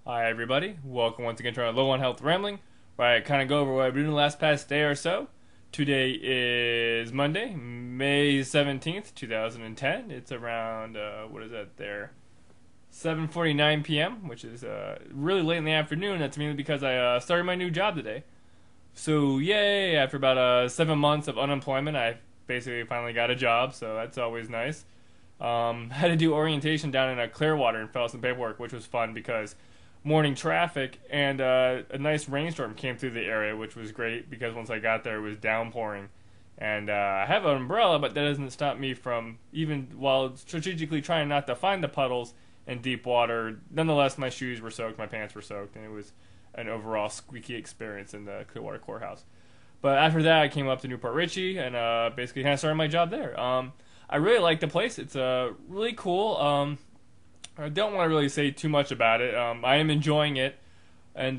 Hi, everybody. Welcome once again to our Low on Health Rambling, where I kind of go over what I've been doing the last past day or so. Today is Monday, May 17th, 2010. It's around, what is that there? 7:49 p.m., which is really late in the afternoon. That's mainly because I started my new job today. So, yay! After about 7 months of unemployment, I basically finally got a job, so that's always nice. Had to do orientation down in Clearwater and fill out some paperwork, which was fun because morning traffic and a nice rainstorm came through the area, which was great because once I got there, it was downpouring. And I have an umbrella, but that doesn't stop me from, even while strategically trying not to find the puddles in deep water, nonetheless, my shoes were soaked, my pants were soaked, and it was an overall squeaky experience in the Clearwater Courthouse. But after that, I came up to Newport Richie and basically kind of started my job there. I really like the place. It's really cool. I don't want to really say too much about it. I am enjoying it, and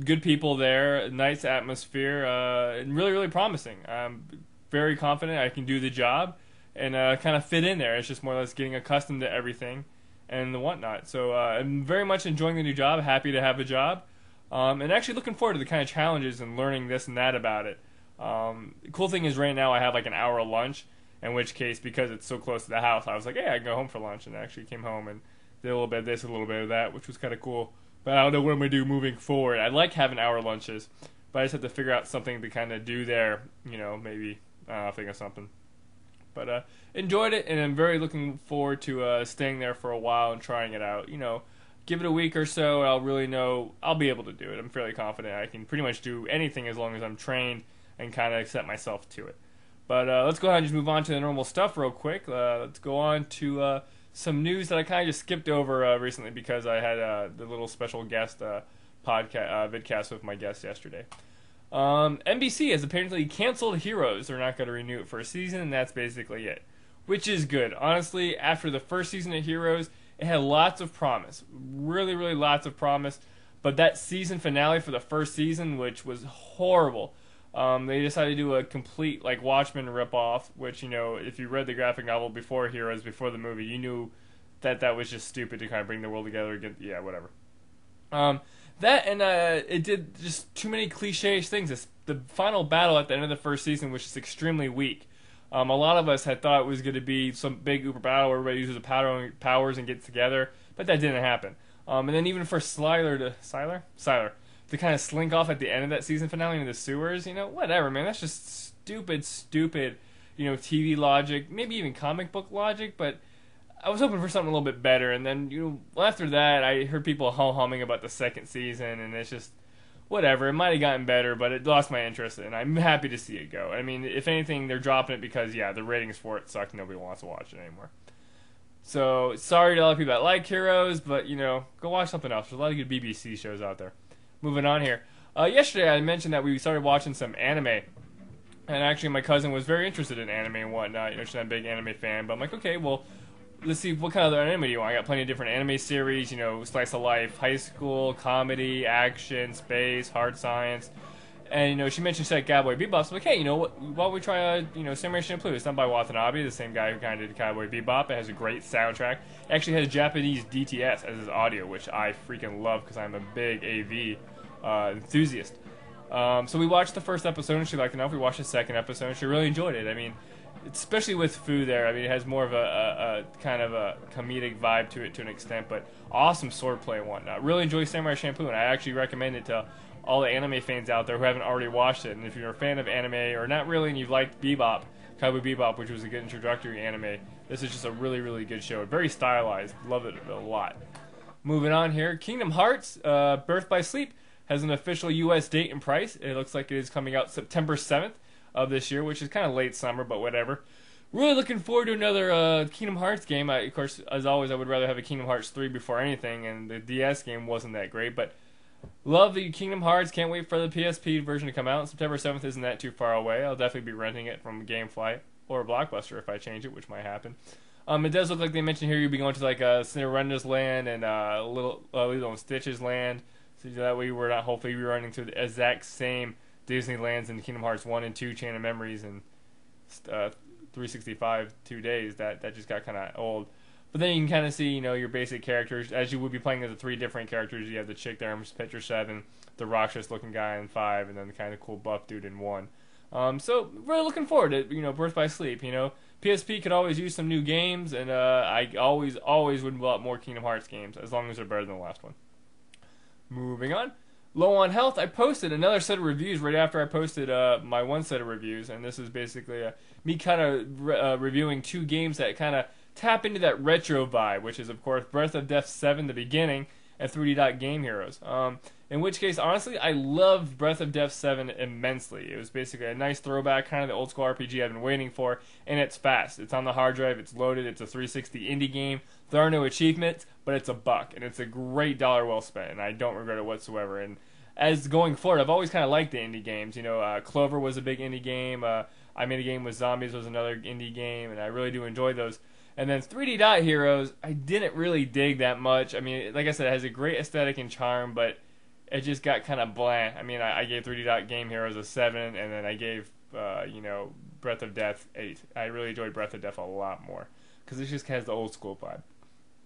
good people there, nice atmosphere, and really, really promising. I'm very confident I can do the job and kind of fit in there. It's just more or less getting accustomed to everything and the whatnot. So I'm very much enjoying the new job. Happy to have a job, and actually looking forward to the kind of challenges and learning this and that about it. The cool thing is right now I have like an hour lunch. In which case, because it's so close to the house, I was like, hey, I can go home for lunch. And I actually came home and did a little bit of this, a little bit of that, which was kind of cool. But I don't know what I'm going to do moving forward. I like having hour lunches, but I just have to figure out something to kind of do there. Maybe, think of something. But enjoyed it, and I'm very looking forward to staying there for a while and trying it out. Give it a week or so, I'll really know I'll be able to do it. I'm fairly confident I can pretty much do anything as long as I'm trained and kind of set myself to it. But let's go ahead and just move on to the normal stuff real quick. Let's go on to some news that I kind of just skipped over recently because I had the little special guest podcast vidcast with my guest yesterday. NBC has apparently canceled Heroes. They're not going to renew it for a season, and that's basically it. Which is good. Honestly, after the first season of Heroes, it had lots of promise. Really, really lots of promise. But that season finale for the first season, which was horrible, they decided to do a complete like Watchmen ripoff, which if you read the graphic novel before Heroes, before the movie, you knew that was just stupid to kind of bring the world together again. Yeah, whatever. That and it did just too many cliche things. The final battle at the end of the first season was just extremely weak. A lot of us had thought it was going to be some big uber battle where everybody uses the powers and gets together, but that didn't happen. And then even for Sylar to kind of slink off at the end of that season finale into the sewers, whatever, man. That's just stupid, TV logic, maybe even comic book logic, but I was hoping for something a little bit better. And then, after that, I heard people humming about the second season, and it's just, whatever. It might have gotten better, but it lost my interest, and I'm happy to see it go. I mean, if anything, they're dropping it because, yeah, the ratings for it suck. Nobody wants to watch it anymore. So, sorry to all the people that like Heroes, but, go watch something else. There's a lot of good BBC shows out there. Moving on here. Yesterday I mentioned that we started watching some anime. And actually my cousin was very interested in anime and whatnot. She's not a big anime fan. But I'm like, okay, well, let's see what kind of anime do you want. I got plenty of different anime series, slice of life, high school, comedy, action, space, hard science. And, she mentioned she like Cowboy Bebop. So I'm like, hey, why don't we try, Samurai Champloo? It's done by Watanabe, the same guy who kind of did Cowboy Bebop. It has a great soundtrack. It actually has Japanese DTS as its audio, which I freaking love because I'm a big AV enthusiast. So we watched the first episode and she liked it enough. We watched the second episode and she really enjoyed it. I mean, especially with Fu there. I mean, it has more of a kind of a comedic vibe to it to an extent, but awesome swordplay and whatnot. Really enjoy Samurai Champloo, and I actually recommend it to all the anime fans out there who haven't already watched it. And if you're a fan of anime, or not really, and you've liked Bebop, Cowboy Bebop, which was a good introductory anime, this is just a really, really good show. Very stylized. Love it a lot. Moving on here, Kingdom Hearts, Birth by Sleep, has an official U.S. date and price. It looks like it is coming out September 7th of this year, which is kind of late summer, but whatever. Really looking forward to another Kingdom Hearts game. Of course, as always, I would rather have a Kingdom Hearts 3 before anything, and the DS game wasn't that great, but love the Kingdom Hearts. Can't wait for the PSP version to come out. September 7th isn't that too far away. I'll definitely be renting it from GameFly or Blockbuster if I change it, which might happen. It does look like they mentioned here you'll be going to like Cinderella's land and Lilo and Stitch's land. So that way we're not hopefully running through the exact same Disneylands in Kingdom Hearts 1 and 2 Chain of Memories and 365 2 days. That just got kind of old. But then you can kind of see, your basic characters as you would be playing as the three different characters. You have the chick there in Picture 7, the Roxas-looking guy in 5, and then the kind of cool buff dude in 1. So really looking forward to Birth by Sleep. PSP could always use some new games, and I always would want more Kingdom Hearts games as long as they're better than the last one. Moving on. Low on health, I posted another set of reviews right after I posted my one set of reviews, and this is basically me kind of reviewing two games that kind of tap into that retro vibe, which is, of course, Breath of Death 7, the beginning, and 3D Dot Game Heroes. In which case, honestly, I loved Breath of Death 7 immensely. It was basically a nice throwback, kind of the old school RPG I've been waiting for, and it's fast. It's on the hard drive, it's loaded, it's a 360 indie game. There are no achievements, but it's $1, and it's a great dollar well spent, and I don't regret it whatsoever. And as going forward, I've always kind of liked the indie games. Clover was a big indie game. I Made a Game with Zombies was another indie game, and I really do enjoy those. And then 3D Dot Heroes, I didn't really dig that much. I mean, like I said, it has a great aesthetic and charm, but it just got kind of bland. I mean, I gave 3D Dot Game Heroes a 7, and then I gave, Breath of Death 8. I really enjoyed Breath of Death a lot more, because it just has the old school vibe.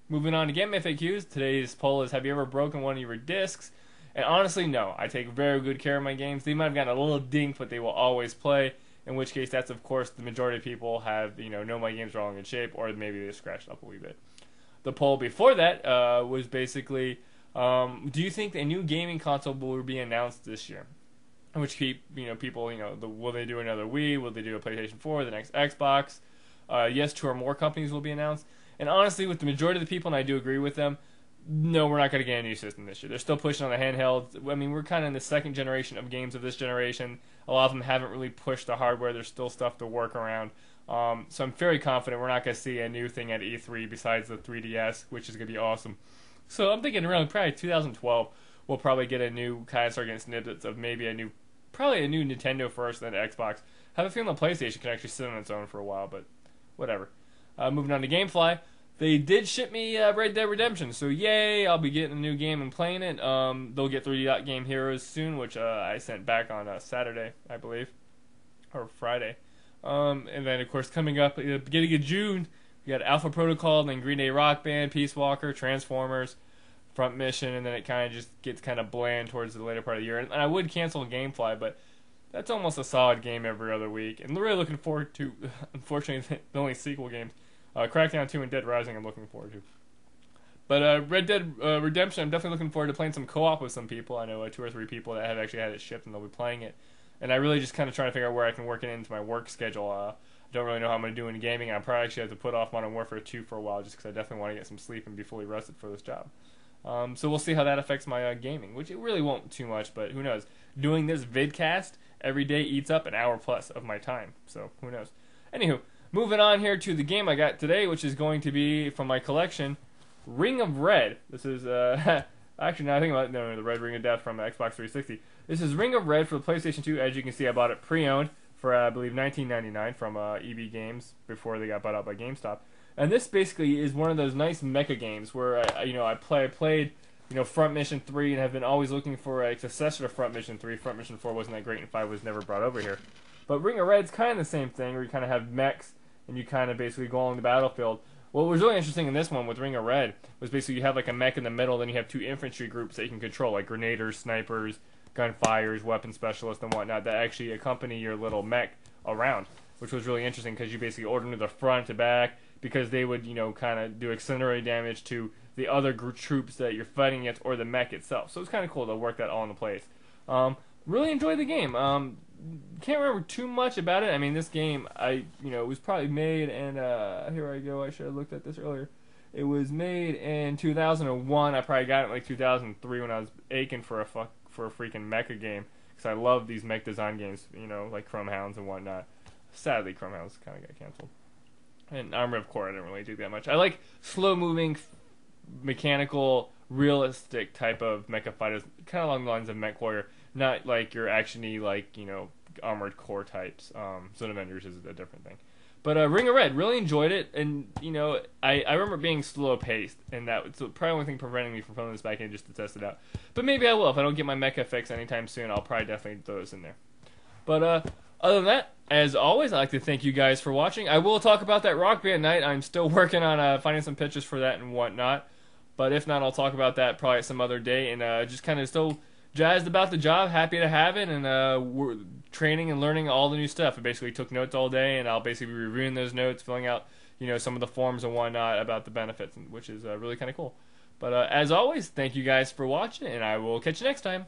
Moving on to Game FAQs, today's poll is, have you ever broken one of your discs? And honestly, no. I take very good care of my games. They might have gotten a little dink, but they will always play. In which case, that's, of course, the majority of people have, know my games are all in good shape, or maybe they scratched up a wee bit. The poll before that was basically, do you think a new gaming console will be announced this year? In which people, will they do another Wii? Will they do a PlayStation 4, the next Xbox? Yes, 2 or more companies will be announced. And honestly, with the majority of the people, and I do agree with them, no, we're not going to get a new system this year. They're still pushing on the handhelds. I mean, we're kind of in the second generation of games of this generation. A lot of them haven't really pushed the hardware. There's still stuff to work around. So I'm very confident we're not going to see a new thing at E3 besides the 3DS, which is going to be awesome. So I'm thinking around probably 2012, we'll probably get a new, kind of start getting snippets of maybe probably a new Nintendo first, then Xbox. I have a feeling the PlayStation can actually sit on its own for a while, but whatever. Moving on to GameFly. They did ship me Red Dead Redemption, so yay, I'll be getting a new game and playing it. They'll get 3D Dot Game Heroes soon, which I sent back on Saturday, I believe, or Friday. And then, of course, coming up, beginning of June, we got Alpha Protocol, then Green Day Rock Band, Peace Walker, Transformers, Front Mission, and then it kind of just gets kind of bland towards the later part of the year. And I would cancel GameFly, but that's almost a solid game every other week. And really looking forward to, unfortunately, the only sequel games. Crackdown 2 and Dead Rising I'm looking forward to. But Red Dead Redemption, I'm definitely looking forward to playing some co-op with some people. I know 2 or 3 people that have actually had it shipped and they'll be playing it. And I really just kind of trying to figure out where I can work it into my work schedule. I don't really know how I'm going to do in gaming. I probably actually have to put off Modern Warfare 2 for a while just because I definitely want to get some sleep and be fully rested for this job. So we'll see how that affects my gaming, which it really won't too much, but who knows. Doing this vidcast every day eats up an hour plus of my time, so who knows. Anywho, moving on here to the game I got today, which is going to be from my collection, Ring of Red. This is, actually, now I think about it, no, the Red Ring of Death from Xbox 360. This is Ring of Red for the PlayStation 2. As you can see, I bought it pre-owned for, I believe, $19.99 from EB Games before they got bought out by GameStop. And this basically is one of those nice mecha games where, I played, Front Mission 3 and have been always looking for a successor to Front Mission 3. Front Mission 4 wasn't that great and 5 was never brought over here. But Ring of Red's kind of the same thing where you kind of have mechs and you kind of basically go along the battlefield. What was really interesting in this one with Ring of Red was basically you have like a mech in the middle, then you have 2 infantry groups that you can control, like grenaders, snipers, gunfires, weapon specialists, and whatnot, that actually accompany your little mech around, which was really interesting because you basically order them to the front to back because they would, kind of do accelerated damage to the other troops that you're fighting against or the mech itself. So it's kind of cool to work that all into place. Really enjoyed the game. Can't remember too much about it. I mean, this game, it was probably made in, here I go, I should have looked at this earlier. It was made in 2001. I probably got it in like 2003 when I was aching for a freaking mecha game. Because I love these mech design games, like Chrome Hounds and whatnot. Sadly, Chrome Hounds kind of got canceled. And Armored Core, I didn't really do that much. I like slow-moving, mechanical, realistic type of mecha fighters, kind of along the lines of MechWarrior. Not like your action-y, like, Armored Core types. Zone Avengers is a different thing. But Ring of Red, really enjoyed it. And, I remember being slow-paced. And that's probably the only thing preventing me from putting this back in just to test it out. But maybe I will. If I don't get my mecha fix anytime soon, I'll probably definitely throw this in there. But Other than that, as always, I'd like to thank you guys for watching. I will talk about that Rock Band night. I'm still working on finding some pictures for that and whatnot. But if not, I'll talk about that probably some other day. And just kind of still jazzed about the job, happy to have it, and we're training and learning all the new stuff. I basically took notes all day, and I'll basically be reviewing those notes, filling out some of the forms and whatnot about the benefits, which is really kind of cool. But as always, thank you guys for watching, and I will catch you next time.